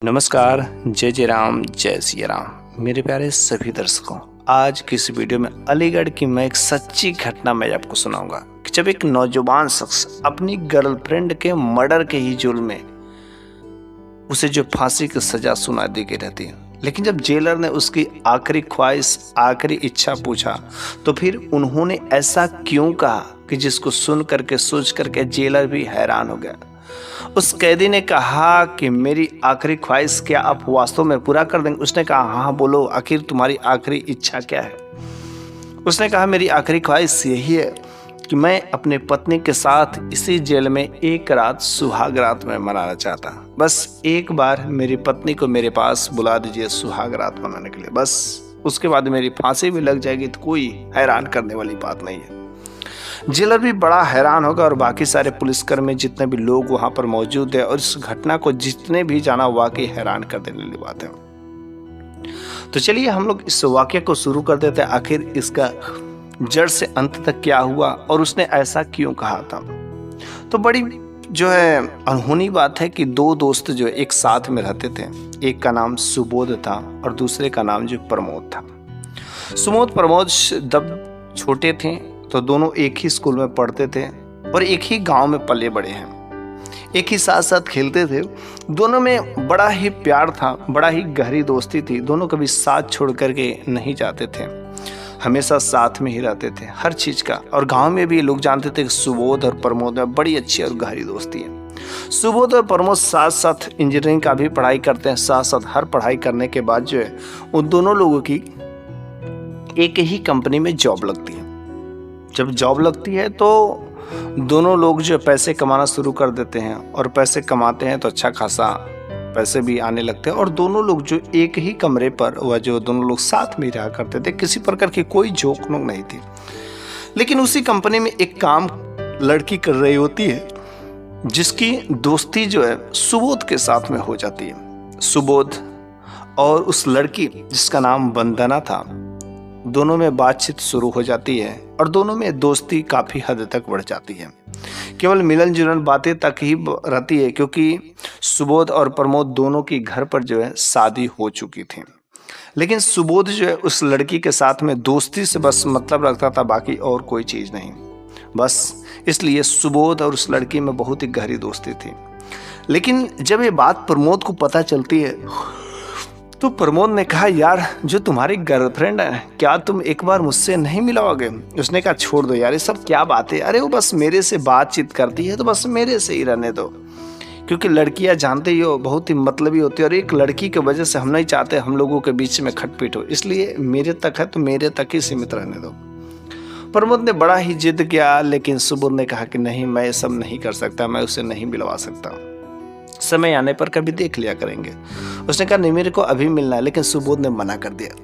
नमस्कार, जय जय राम, जय सिया राम। मेरे प्यारे सभी दर्शकों, आज की इस वीडियो में अलीगढ़ की मैं एक सच्ची घटना मैं आपको सुनाऊंगा कि जब एक नौजवान शख्स अपनी गर्लफ्रेंड के मर्डर के ही जुर्म में उसे जो फांसी की सजा सुना दी गई रहती है, लेकिन जब जेलर ने उसकी आखिरी ख्वाहिश, आखिरी इच्छा पूछा तो फिर उन्होंने ऐसा क्यों कहा कि जिसको सुन करके सोच करके जेलर भी हैरान हो गया। उस कैदी ने कहा कि मेरी आखिरी ख्वाहिश क्या आप वास्तव में पूरा कर देंगे? उसने कहा हाँ बोलो, आखिर तुम्हारी आखिरी इच्छा क्या है? उसने कहा मेरी आखिरी ख्वाहिश यही है कि मैं अपने पत्नी के साथ इसी जेल में एक रात सुहाग रात में मनाना चाहता। बस एक बार मेरी पत्नी को मेरे पास बुला दीजिए सुहाग रात मनाने के लिए, बस उसके बाद मेरी फांसी भी लग जाएगी तो कोई हैरान करने वाली बात नहीं है। जेलर भी बड़ा हैरान होगा और बाकी सारे पुलिसकर्मी जितने भी लोग वहां पर मौजूद है और इस घटना को जितने भी जाना वाकई हैरान कर देने वाली बात है। तो चलिए हम लोग इस वाक्य को शुरू कर देते हैं, आखिर इसका जड़ से अंत तक क्या हुआ और उसने ऐसा क्यों कहा था। तो बड़ी जो है अनहोनी बात है कि दो दोस्त जो एक साथ में रहते थे, एक का नाम सुबोध था और दूसरे का नाम जो प्रमोद था। सुबोध प्रमोद जब छोटे थे तो दोनों एक ही स्कूल में पढ़ते थे और एक ही गांव में पले बड़े हैं, एक ही साथ साथ खेलते थे। दोनों में बड़ा ही प्यार था, बड़ा ही गहरी दोस्ती थी। दोनों कभी साथ छोड़ करके नहीं जाते थे, हमेशा साथ में ही रहते थे हर चीज का। और गांव में भी लोग जानते थे कि सुबोध और प्रमोद में बड़ी अच्छी और गहरी दोस्ती है। सुबोध और प्रमोद साथ साथ इंजीनियरिंग का भी पढ़ाई करते हैं, साथ साथ हर पढ़ाई करने के बाद जो है उन दोनों लोगों की एक ही कंपनी में जॉब लगती है। जब जॉब लगती है तो दोनों लोग जो पैसे कमाना शुरू कर देते हैं और पैसे कमाते हैं तो अच्छा खासा पैसे भी आने लगते हैं। और दोनों लोग जो एक ही कमरे पर वह जो दोनों लोग साथ में रहा करते थे, किसी प्रकार की कोई जोक नोक नहीं थी। लेकिन उसी कंपनी में एक काम लड़की कर रही होती है जिसकी दोस्ती जो है सुबोध के साथ में हो जाती है। सुबोध और उस लड़की जिसका नाम वंदना था, दोनों में बातचीत शुरू हो जाती है और दोनों में दोस्ती काफी हद तक बढ़ जाती है। केवल मिलन जुलन बातें तक ही रहती है क्योंकि सुबोध और प्रमोद दोनों की घर पर जो है शादी हो चुकी थी। लेकिन सुबोध जो है उस लड़की के साथ में दोस्ती से बस मतलब रखता था, बाकी और कोई चीज नहीं। बस इसलिए सुबोध और उस लड़की में बहुत ही गहरी दोस्ती थी। लेकिन जब ये बात प्रमोद को पता चलती है तो प्रमोद ने कहा यार, जो तुम्हारी गर्लफ्रेंड है क्या तुम एक बार मुझसे नहीं मिलाओगे? उसने कहा छोड़ दो यार, ये सब क्या बात है, अरे वो बस मेरे से बातचीत करती है तो बस मेरे से ही रहने दो। क्योंकि लड़कियां जानते ही हो बहुत ही मतलबी होती है और एक लड़की की वजह से हम नहीं चाहते हम लोगों के बीच में खटपट हो, इसलिए मेरे तक है तो मेरे तक ही सीमित रहने दो। प्रमोद ने बड़ा ही जिद किया, लेकिन सुबोध ने कहा कि नहीं, मैं ये सब नहीं कर सकता, मैं उसे नहीं मिलवा सकता, समय आने पर कभी देख लिया करेंगे। उसने कहा नहीं, मेरे को अभी मिलना है। लेकिन सुबोध ने मना कर दिया।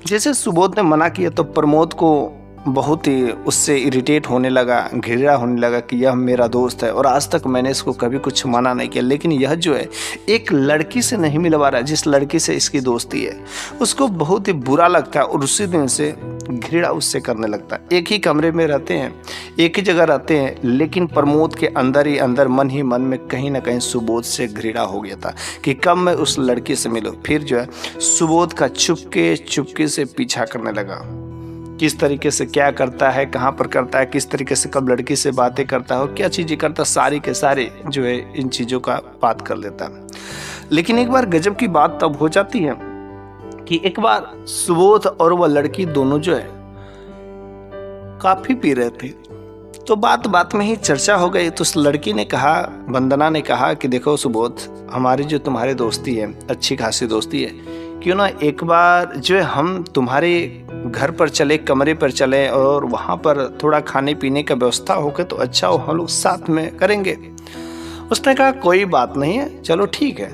जैसे सुबोध ने मना किया तो प्रमोद को बहुत ही उससे इरिटेट होने लगा, घृणा होने लगा कि यह मेरा दोस्त है और आज तक मैंने इसको कभी कुछ मना नहीं किया, लेकिन यह जो है एक लड़की से नहीं मिलवा रहा, जिस लड़की से इसकी दोस्ती है उसको बहुत ही बुरा लगता है और उसी दिन से घृणा उससे करने लगता है। एक ही कमरे में रहते हैं, एक ही जगह रहते हैं, लेकिन प्रमोद के अंदर ही अंदर मन ही मन में कहीं ना कहीं सुबोध से घृणा हो गया था कि कब मैं उस लड़की से मिलूं। फिर जो है सुबोध का चुपके चुपके से पीछा करने लगा, किस तरीके से क्या करता है, कहाँ पर करता है, किस तरीके से कब लड़की से बातें करता है और क्या चीजें करता है, सारी के सारे जो है इन चीजों का बात कर लेता है। लेकिन एक बार गजब की बात तब हो जाती है कि एक बार सुबोध और वह लड़की दोनों जो है काफी पी रहे थे, तो बात बात में ही चर्चा हो गई। तो उस लड़की ने कहा, वंदना ने कहा कि देखो सुबोध, हमारी जो तुम्हारी दोस्ती है अच्छी खासी दोस्ती है, क्यों ना एक बार जो है हम तुम्हारे घर पर चले, कमरे पर चले और वहाँ पर थोड़ा खाने पीने का व्यवस्था होकर तो अच्छा हो, हम लोग साथ में करेंगे। उसने कहा कोई बात नहीं है, चलो ठीक है।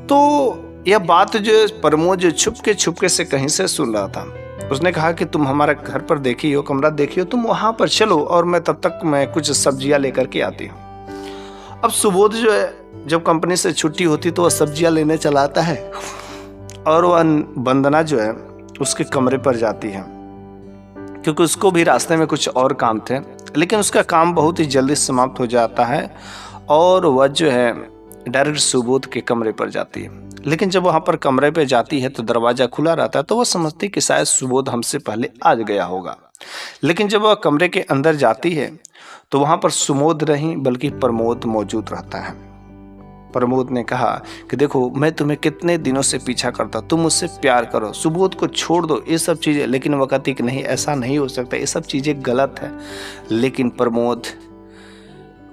तो यह बात जो प्रमोद जो छुपके से कहीं से सुन रहा था, उसने कहा कि तुम हमारा घर पर देखी हो, कमरा देखी हो, तुम वहाँ पर चलो और मैं तब तक मैं कुछ सब्जियाँ लेकर के आती हूँ। अब सुबोध जो है जब कंपनी से छुट्टी होती तो वह सब्जियाँ लेने चला आता है और वह वंदना जो है उसके कमरे पर जाती है, क्योंकि उसको भी रास्ते में कुछ और काम थे। लेकिन उसका काम बहुत ही जल्दी समाप्त हो जाता है और वह जो है डायरेक्ट सुबोध के कमरे पर जाती है। लेकिन जब वहाँ पर कमरे पे जाती है तो दरवाज़ा खुला रहता है, तो वो समझती कि शायद सुबोध हमसे पहले आ गया होगा। लेकिन जब वह कमरे के अंदर जाती है तो वहाँ पर सुमोद नहीं बल्कि प्रमोद मौजूद रहता है। प्रमोद ने कहा कि देखो, मैं तुम्हें कितने दिनों से पीछा करता, तुम मुझसे प्यार करो, सुबोध को छोड़ दो, ये सब चीज़ें। लेकिन वह कहती कि नहीं, ऐसा नहीं हो सकता, ये सब चीज़ें गलत है। लेकिन प्रमोद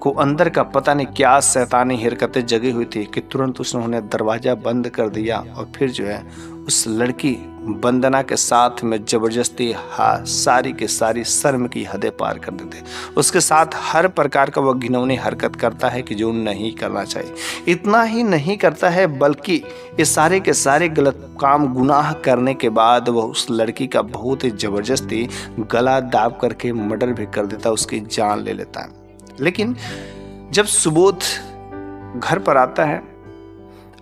को अंदर का पता नहीं क्या शैतानी हरकतें जगी हुई थी कि तुरंत उन्होंने दरवाज़ा बंद कर दिया और फिर जो है उस लड़की वंदना के साथ में ज़बरदस्ती सारी के सारी शर्म की हदें पार कर देते। उसके साथ हर प्रकार का वह घिनौनी हरकत करता है कि जो नहीं करना चाहिए। इतना ही नहीं करता है बल्कि ये सारे के सारे गलत काम गुनाह करने के बाद वह उस लड़की का बहुत ही ज़बरदस्ती गला दाब करके मर्डर भी कर देता, उसकी जान ले लेता है। लेकिन जब सुबोध घर पर आता है,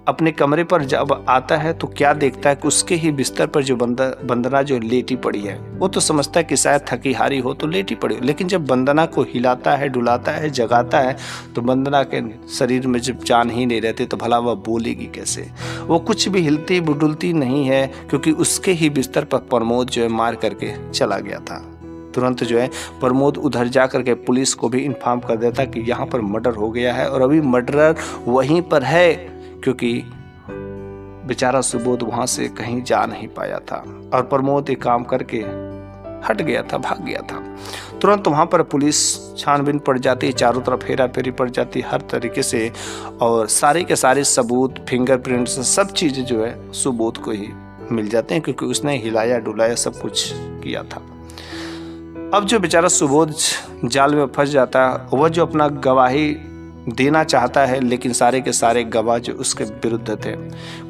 अपने कमरे पर जब आता है तो क्या देखता है कि उसके ही बिस्तर पर जो वंदना जो लेटी पड़ी है, वो तो समझता है कि शायद थकी हारी हो तो लेटी पड़ी हो। लेकिन जब वंदना को हिलाता है, डुलाता है, जगाता है तो वंदना के शरीर में जब जान ही नहीं रहती तो भला वह बोलेगी कैसे। वो कुछ भी हिलती बुडुलती नहीं है क्योंकि उसके ही बिस्तर पर प्रमोद जो है मार करके चला गया था। तुरंत जो है प्रमोद उधर जा करके पुलिस को भी इन्फॉर्म कर देता कि यहाँ पर मर्डर हो गया है और अभी मर्डरर वहीं पर है, क्योंकि बेचारा सुबोध वहाँ से कहीं जा नहीं पाया था और प्रमोद एक काम करके हट गया था, भाग गया था। तुरंत वहाँ पर पुलिस छानबीन पड़ जाती है, चारों तरफ हेरा फेरी पड़ जाती है हर तरीके से, और सारे के सारे सबूत, फिंगरप्रिंट्स, सब चीज़ें जो है सुबोध को ही मिल जाते हैं क्योंकि उसने हिलाया डुलाया सब कुछ किया था। अब जो बेचारा सुबोध जाल में फंस जाता है, वह जो अपना गवाही देना चाहता है लेकिन सारे के सारे गवाह जो उसके विरुद्ध थे,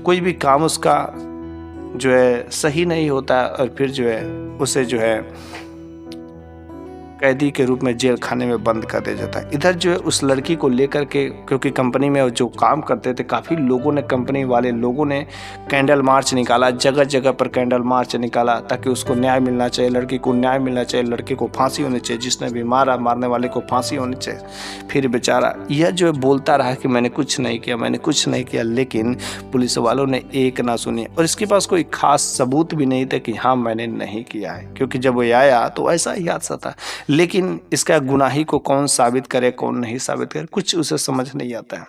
कोई भी काम उसका जो है सही नहीं होता और फिर जो है उसे जो है कैदी के रूप में जेल खाने में बंद कर दिया जाता है। इधर जो है उस लड़की को लेकर के, क्योंकि कंपनी में जो काम करते थे काफ़ी लोगों ने, कंपनी वाले लोगों ने कैंडल मार्च निकाला, जगह जगह पर कैंडल मार्च निकाला ताकि उसको न्याय मिलना चाहिए, लड़की को न्याय मिलना चाहिए, लड़के को फांसी होनी चाहिए, जिसने भी मारा मारने वाले को फांसी होनी चाहिए। फिर बेचारा यह जो है बोलता रहा कि मैंने कुछ नहीं किया, मैंने कुछ नहीं किया, लेकिन पुलिस वालों ने एक ना सुनी और इसके पास कोई खास सबूत भी नहीं था कि हाँ मैंने नहीं किया है, क्योंकि जब वो आया तो ऐसा ही हादसा था। लेकिन इसका गुनाही को कौन साबित करे, कौन नहीं साबित करे, कुछ उसे समझ नहीं आता है।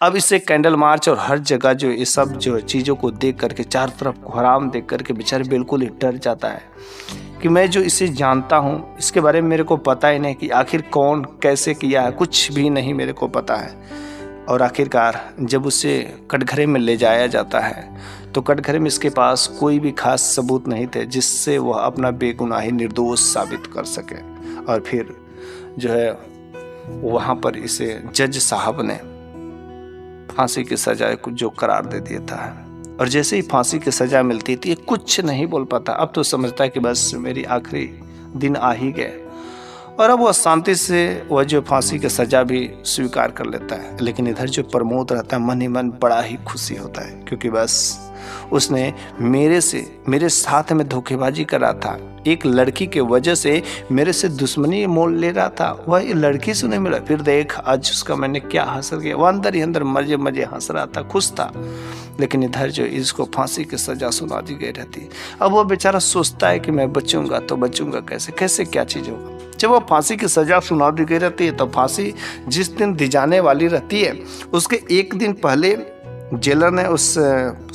अब इसे कैंडल मार्च और हर जगह जो ये सब जो चीज़ों को देख करके, चारों तरफ कोहराम देख करके बेचारे बिल्कुल ही डर जाता है कि मैं जो इसे जानता हूँ इसके बारे में मेरे को पता ही नहीं कि आखिर कौन कैसे किया है, कुछ भी नहीं मेरे को पता है। और आखिरकार जब उसे कटघरे में ले जाया जाता है तो कटघरे में इसके पास कोई भी खास सबूत नहीं थे जिससे वह अपना बेगुनाही निर्दोष साबित कर सके। और फिर जो है वहाँ पर इसे जज साहब ने फांसी की सजा को जो करार दे दिया था, और जैसे ही फांसी की सजा मिलती थी कुछ नहीं बोल पाता। अब तो समझता है कि बस मेरी आखिरी दिन आ ही गए, और अब वह शांति से वह जो फांसी की सजा भी स्वीकार कर लेता है। लेकिन इधर जो प्रमोद रहता है मन ही मन बड़ा ही खुशी होता है, क्योंकि बस उसने मेरे साथ में धोखेबाजी कर रहा था, एक लड़की के वजह से मेरे से दुश्मनी मोल ले रहा था, वह लड़की से नहीं मिला। फिर देख आज उसका मैंने क्या हासिल किया। वह अंदर ही अंदर मजे मजे हंस रहा था, खुश था। लेकिन इधर जो इसको फांसी की सजा सुना दी गई रहती। अब वह बेचारा सोचता है कि मैं बचूंगा तो बचूंगा कैसे, कैसे क्या चीज़ होगा। जब वो फांसी की सजा सुना दी गई रहती है तो फांसी जिस दिन दी जाने वाली रहती है उसके एक दिन पहले जेलर ने उस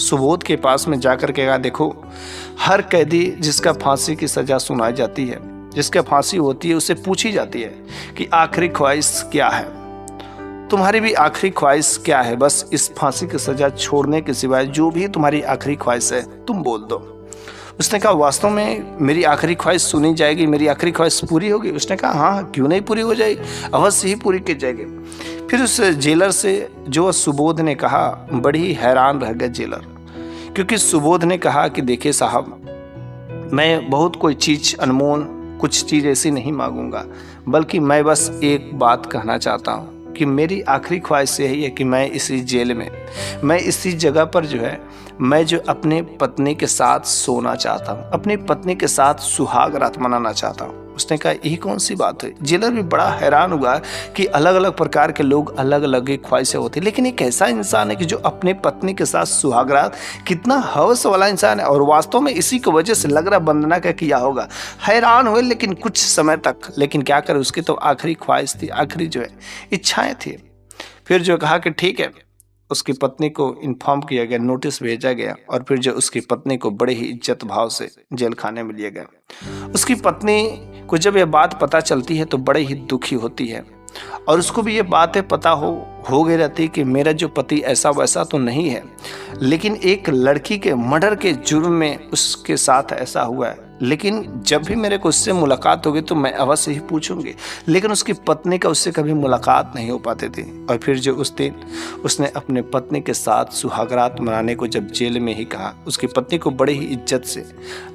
सुबोध के पास में जाकर के कहा, देखो हर कैदी जिसका फांसी की सजा सुनाई जाती है, जिसका फांसी होती है, उससे पूछी जाती है कि आखिरी ख्वाहिश क्या है, तुम्हारी भी आखिरी ख्वाहिश क्या है, बस इस फांसी की सजा छोड़ने के सिवाय जो भी तुम्हारी आखिरी ख्वाहिश है तुम बोल दो। उसने कहा वास्तव में मेरी आखिरी ख्वाहिश सुनी जाएगी, मेरी आखिरी ख्वाहिश पूरी होगी। उसने कहा हाँ क्यों नहीं पूरी हो जाएगी, अवश्य ही पूरी की जाएगी। फिर उस जेलर से जो सुबोध ने कहा, बड़ी हैरान रह गया जेलर, क्योंकि सुबोध ने कहा कि देखिए साहब, मैं बहुत कोई चीज़ अनमोल कुछ चीज़ ऐसी नहीं मांगूंगा, बल्कि मैं बस एक बात कहना चाहता हूँ कि मेरी आखिरी ख्वाहिश यही है कि मैं इसी जेल में, मैं इसी जगह पर जो है, मैं जो अपने पत्नी के साथ सोना चाहता हूँ, अपनी पत्नी के साथ सुहाग रात मनाना चाहता हूँ। उसने कहा यही कौन सी बात है। जेलर भी बड़ा हैरान हुआ कि अलग अलग प्रकार के लोग अलग अलग ख्वाहिशें होती, लेकिन एक ऐसा इंसान है कि जो अपने पत्नी के साथ सुहागरात, कितना हवस वाला इंसान है। और वास्तव में इसी की वजह से लग रहा वंदना का किया होगा। हैरान हुए लेकिन कुछ समय तक, लेकिन क्या करे, उसकी तो आखिरी ख्वाहिश थी, आखिरी जो है इच्छाएं थी। फिर जो कहा कि ठीक है, उसकी पत्नी को इन्फॉर्म किया गया, नोटिस भेजा गया, और फिर जो उसकी पत्नी को बड़े ही इज्जत भाव से जेल खाने में लिया गया। उसकी पत्नी को जब यह बात पता चलती है तो बड़े ही दुखी होती है, और उसको भी ये बातें पता हो गई रहती कि मेरा जो पति ऐसा वैसा तो नहीं है, लेकिन एक लड़की के मर्डर के जुर्म में उसके साथ ऐसा हुआ है। लेकिन जब भी मेरे को उससे मुलाकात होगी तो मैं अवश्य ही पूछूंगी। लेकिन उसकी पत्नी का उससे कभी मुलाकात नहीं हो पाती थी। और फिर जो उस दिन उसने अपने पत्नी के साथ सुहागरात मनाने को जब जेल में ही कहा, उसकी पत्नी को बड़े ही इज्जत से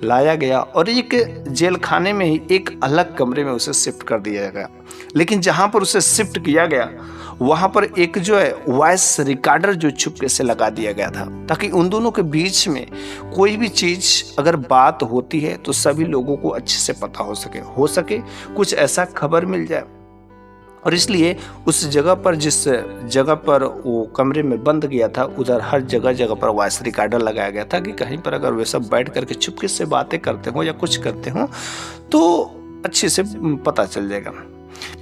लाया गया और एक जेल खाने में ही एक अलग कमरे में उसे शिफ्ट कर दिया गया। लेकिन जहाँ पर उसे शिफ्ट किया गया वहाँ पर एक जो है वॉइस रिकॉर्डर जो चुपके से लगा दिया गया था, ताकि उन दोनों के बीच में कोई भी चीज़ अगर बात होती है तो सभी लोगों को अच्छे से पता हो सके कुछ ऐसा खबर मिल जाए। और इसलिए उस जगह पर, जिस जगह पर वो कमरे में बंद गया था, उधर हर जगह पर वॉइस रिकॉर्डर लगाया गया था कि कहीं पर अगर वे सब बैठ करके चुपके से बातें करते हो या कुछ करते हो तो अच्छे से पता चल जाएगा।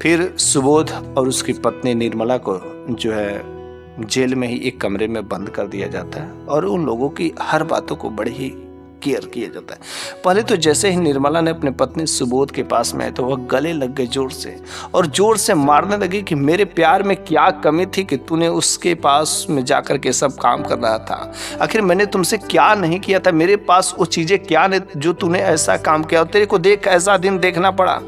फिर सुबोध और उसकी पत्नी निर्मला को जो है जेल में ही एक कमरे में बंद कर दिया जाता है, और उन लोगों की हर बातों को बड़ी ही केयर किया जाता है। पहले तो जैसे ही निर्मला ने अपने पत्नी सुबोध के पास में आए तो वह गले लग गए जोर से, और जोर से मारने लगी कि मेरे प्यार में क्या कमी थी कि तूने उसके पास में जाकर के सब काम कर रहा था। आखिर मैंने तुमसे क्या नहीं किया था, मेरे पास वो चीज़ें क्या नहीं जो तूने ऐसा काम किया, और तेरे को देख ऐसा दिन देखना पड़ा।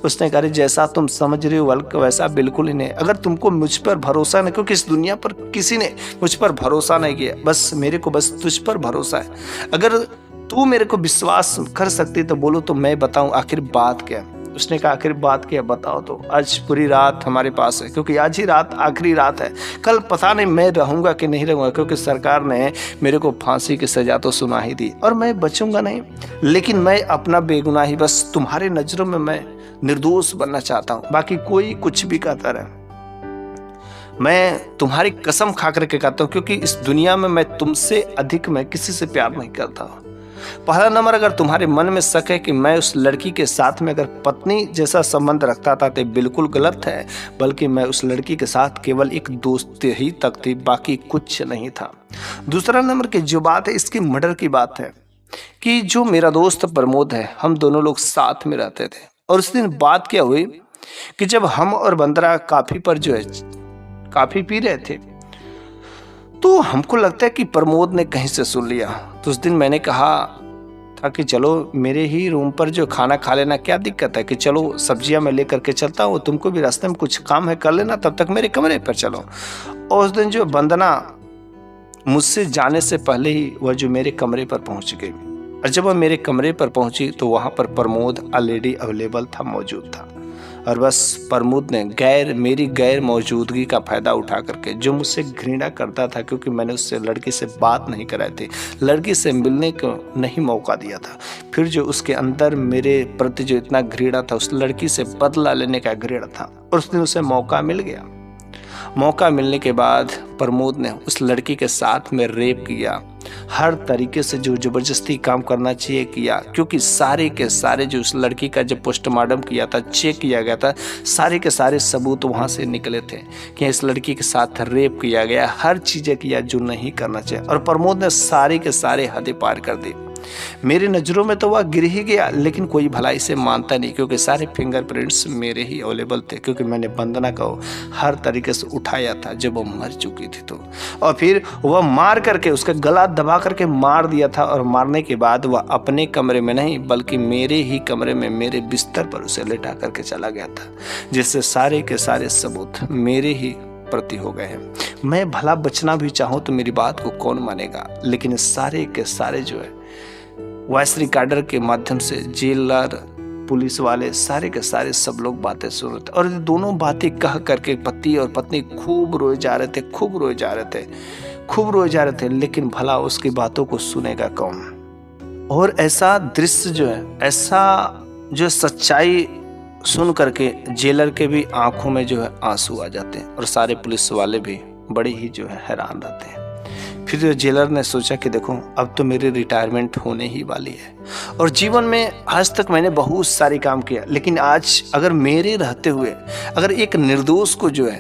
उसने कहा जैसा तुम समझ रहे हो वल्क वैसा बिल्कुल ही नहीं। अगर तुमको मुझ पर भरोसा नहीं, क्योंकि इस दुनिया पर किसी ने मुझ पर भरोसा नहीं किया, बस मेरे को बस तुझ पर भरोसा है। अगर तू मेरे को विश्वास कर सकती तो बोलो तो मैं बताऊं आखिर बात क्या। उसने कहा आखिर बात क्या बताओ। तो आज पूरी रात हमारे पास है, क्योंकि आज ही रात आखिरी रात है, कल पता नहीं मैं रहूंगा कि नहीं रहूंगा, क्योंकि सरकार ने मेरे को फांसी की सजा तो सुना ही दी और मैं बचूंगा नहीं। लेकिन मैं अपना बेगुनाही, बस तुम्हारे नजरों में मैं निर्दोष बनना चाहता हूँ, बाकी कोई कुछ भी कहता रहे। मैं तुम्हारी कसम खा करके कहता हूँ, क्योंकि इस दुनिया में मैं तुमसे अधिक मैं किसी से प्यार नहीं करता। पहला नंबर, अगर तुम्हारे मन में शक है कि मैं उस लड़की के साथ में अगर पत्नी जैसा संबंध रखता था तो बिल्कुल गलत है, बल्कि मैं उस लड़की के साथ केवल एक दोस्त ही तक थी, बाकी कुछ नहीं था। दूसरा नंबर की जो बात है इसकी मर्डर की बात है कि जो मेरा दोस्त प्रमोद है, हम दोनों लोग साथ में रहते थे। और उस दिन बात क्या हुई कि जब हम और बंदरा काफी पर जो है काफी पी रहे थे तो हमको लगता है कि प्रमोद ने कहीं से सुन लिया। तो उस दिन मैंने कहा था कि चलो मेरे ही रूम पर जो खाना खा लेना, क्या दिक्कत है, कि चलो सब्जियां मैं लेकर के चलता हूँ, तुमको भी रास्ते में कुछ काम है कर लेना, तब तक मेरे कमरे पर चलो। और उस दिन जो वंदना मुझसे जाने से पहले ही वह जो मेरे कमरे पर पहुंच गई, और जब वह मेरे कमरे पर पहुंची तो वहां पर प्रमोद ऑलरेडी अवेलेबल था, मौजूद था। और बस प्रमोद ने मेरी गैर मौजूदगी का फ़ायदा उठा करके, जो मुझसे घृणा करता था क्योंकि मैंने उससे लड़की से बात नहीं कराई थी, लड़की से मिलने को नहीं मौका दिया था, फिर जो उसके अंदर मेरे प्रति जो इतना घृणा था, उस लड़की से बदला लेने का घृणा था, और उस दिन उसे मौका मिल गया। मौका मिलने के बाद प्रमोद ने उस लड़की के साथ में रेप किया, हर तरीके से जो ज़बरदस्ती काम करना चाहिए किया, क्योंकि सारे के सारे जो उस लड़की का जब पोस्टमार्टम किया था, चेक किया गया था, सारे के सारे सबूत वहाँ से निकले थे कि इस लड़की के साथ रेप किया गया, हर चीज़ें किया जो नहीं करना चाहिए। और प्रमोद ने सारे के सारे हदें पार कर दी। मेरी नज़रों में तो वह गिर ही गया, लेकिन कोई भलाई से मानता नहीं, क्योंकि सारे फिंगरप्रिंट्स मेरे ही अवेलेबल थे, क्योंकि मैंने वंदना को हर तरीके से उठाया था जब वो मर चुकी थी तो। और फिर वह मार करके उसका गला दबा करके मार दिया था, और मारने के बाद वह अपने कमरे में नहीं बल्कि मेरे ही कमरे में मेरे बिस्तर पर उसे लेटा करके चला गया था, जिससे सारे के सारे सबूत मेरे ही प्रति हो गए हैं। मैं भला बचना भी चाहूँ तो मेरी बात को कौन मानेगा, लेकिन सारे के सारे जो है वॉइस रिकॉर्डर के माध्यम से जेलर, पुलिस वाले, सारे के सारे सब लोग बातें सुन रहे थे। और दोनों बातें कह करके पति और पत्नी खूब रोए जा रहे थे, खूब रोए जा रहे थे, लेकिन भला उसकी बातों को सुनेगा कौन। और ऐसा दृश्य जो है, ऐसा जो सच्चाई सुन करके जेलर के भी आंखों में जो है आंसू आ जाते हैं और सारे पुलिस वाले भी बड़े ही जो है हैरान रहते हैं। फिर जेलर ने सोचा कि देखो अब तो मेरी रिटायरमेंट होने ही वाली है और जीवन में आज तक मैंने बहुत सारी काम किया, लेकिन आज अगर मेरे रहते हुए अगर एक निर्दोष को जो है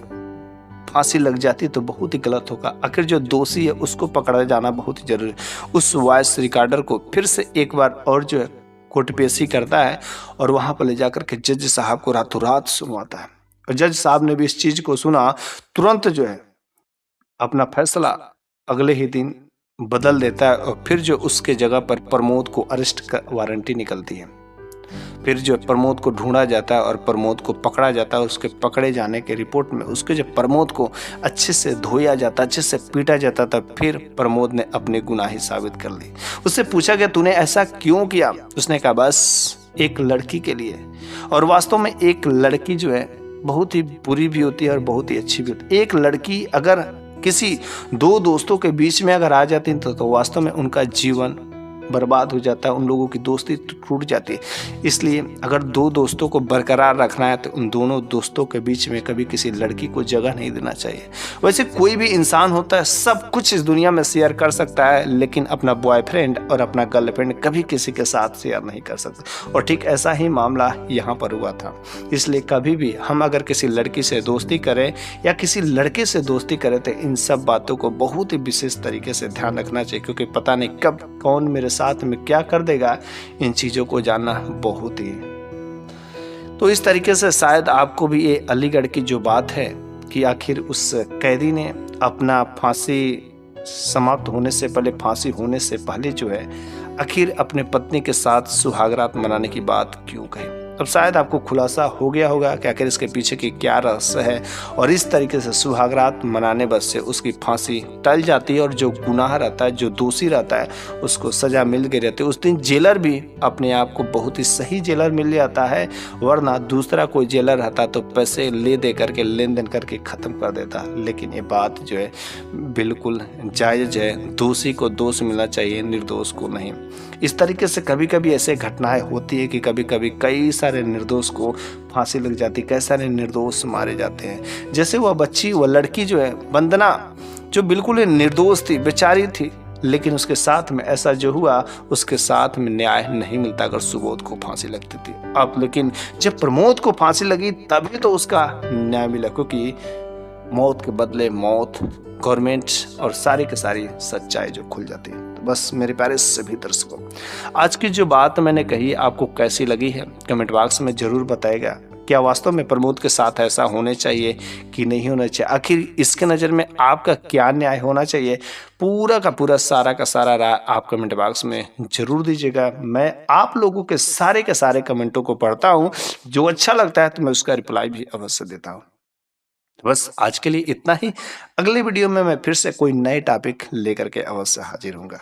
फांसी लग जाती तो बहुत ही गलत होगा। आखिर जो दोषी है उसको पकड़ा जाना बहुत ही जरूरी है। उस वॉइस रिकॉर्डर को फिर से एक बार और जो है कोर्ट पेशी करता है और वहां पर ले जाकर के जज साहब को रातों रात सुनवाता है। और जज साहब ने भी इस चीज को सुना, तुरंत जो है अपना फैसला अगले ही दिन बदल देता है और फिर जो उसके जगह पर प्रमोद को अरेस्ट का वारंटी निकलती है। फिर जो प्रमोद को ढूंढा जाता है और प्रमोद को पकड़ा जाता है। उसके पकड़े जाने के रिपोर्ट में उसके जो प्रमोद को अच्छे से धोया जाता, अच्छे से पीटा जाता था। फिर प्रमोद ने अपनी गुनाही साबित कर ली। उससे पूछा गया तूने ऐसा क्यों किया? उसने कहा बस एक लड़की के लिए। और वास्तव में एक लड़की जो है बहुत ही बुरी भी होती है और बहुत ही अच्छी भी होती है। एक लड़की अगर किसी दो दोस्तों के बीच में अगर आ जाती है तो वास्तव में उनका जीवन बर्बाद हो जाता है, उन लोगों की दोस्ती टूट जाती है। इसलिए अगर दो दोस्तों को बरकरार रखना है तो उन दोनों दोस्तों के बीच में कभी किसी लड़की को जगह नहीं देना चाहिए। वैसे कोई भी इंसान होता है सब कुछ इस दुनिया में शेयर कर सकता है, लेकिन अपना बॉयफ्रेंड और अपना गर्लफ्रेंड कभी किसी के साथ शेयर नहीं कर सकते। और ठीक ऐसा ही मामला यहाँ पर हुआ था। इसलिए कभी भी हम अगर किसी लड़की से दोस्ती करें या किसी लड़के से दोस्ती करें तो इन सब बातों को बहुत ही विशेष तरीके से ध्यान रखना चाहिए, क्योंकि पता नहीं कब कौन मेरे साथ में क्या कर देगा। इन चीजों को जानना बहुत ही। तो इस तरीके से शायद आपको भी ये अलीगढ़ की जो बात है कि आखिर उस कैदी ने अपना फांसी समाप्त होने से पहले, फांसी होने से पहले जो है आखिर अपने पत्नी के साथ सुहागरात मनाने की बात क्यों कही। अब शायद आपको खुलासा हो गया होगा कि आखिर इसके पीछे की क्या रहस्य है और इस तरीके से सुहागरात मनाने बस से उसकी फांसी टल जाती है और जो गुनाह रहता है, जो दोषी रहता है, उसको सजा मिल गई रहती है। उस दिन जेलर भी अपने आप को बहुत ही सही जेलर मिल जाता है, वरना दूसरा कोई जेलर रहता तो पैसे ले दे करके लेन देन करके ख़त्म कर देता। लेकिन ये बात जो है बिल्कुल जायज़ है, दोषी को दोष मिलना चाहिए, निर्दोष को नहीं। इस तरीके से कभी कभी ऐसे घटनाएं होती है कि कभी कभी कई सारे निर्दोष को फांसी लग जाती, कई सारे निर्दोष मारे जाते हैं। जैसे वह बच्ची, वह लड़की जो है वंदना, जो बिल्कुल निर्दोष थी, बेचारी थी, लेकिन उसके साथ में ऐसा जो हुआ, उसके साथ में न्याय नहीं मिलता अगर सुबोध को फांसी लगती थी। अब लेकिन जब प्रमोद को फांसी लगी तभी तो उसका न्याय मिला, क्योंकि मौत के बदले मौत, गवर्नमेंट और सारी की सारी सच्चाई जो खुल जाती है। तो बस मेरे प्यारे सभी दर्शकों, आज की जो बात मैंने कही आपको कैसी लगी है कमेंट बॉक्स में जरूर बताएगा। क्या वास्तव में प्रमोद के साथ ऐसा होने चाहिए कि नहीं होना चाहिए? आखिर इसके नज़र में आपका क्या न्याय होना चाहिए? पूरा का पूरा सारा का सारा राय आप कमेंट बॉक्स में जरूर दीजिएगा। मैं आप लोगों के सारे कमेंटों को पढ़ता हूँ, जो अच्छा लगता है तो मैं उसका रिप्लाई भी अवश्य देता हूँ। बस आज के लिए इतना ही। अगले वीडियो में मैं फिर से कोई नए टॉपिक लेकर के अवश्य हाजिर होऊंगा।